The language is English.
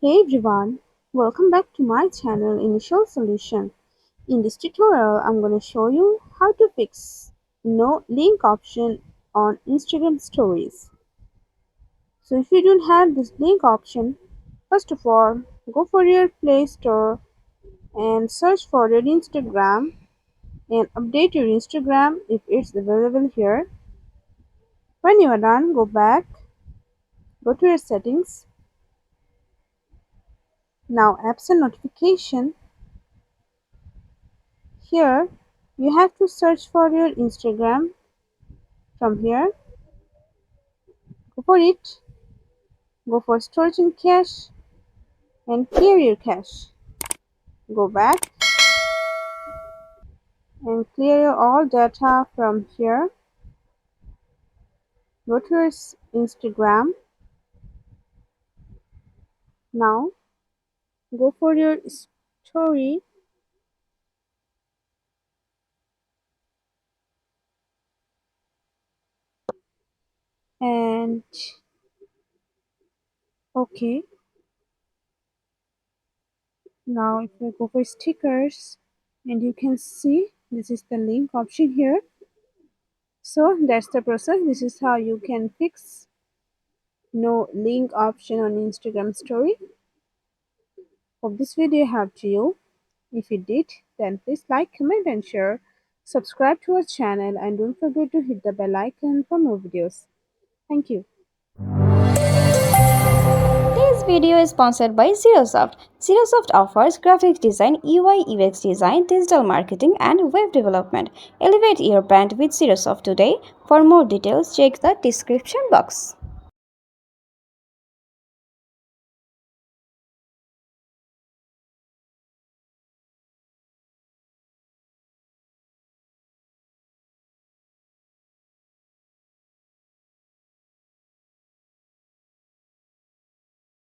Hey everyone, welcome back to my channel Initial Solution. In this tutorial, I'm going to show you how to fix no link option on Instagram stories. So if you don't have this link option, first of all, go for your Play Store and search for your Instagram and update your Instagram if it's available here. When you are done, go back, go to your settings. Now apps and notification. Here, you have to search for your Instagram. From here, go for it, go for storage and cache and clear your cache. Go back and clear your all data from here. Go to your Instagram. Now, go for your story and okay. Now, if we go for stickers, and you can see this is the link option here. So that's the process. This is how you can fix no link option on Instagram story. Hope this video helped you. If it did, then please like, comment and share. Subscribe to our channel and don't forget to hit the bell icon for more videos. Thank you. This video is sponsored by Zerosoft. Zerosoft offers graphic design, UI UX design, digital marketing, and web development. Elevate your brand with Zerosoft today. For more details, check the description box.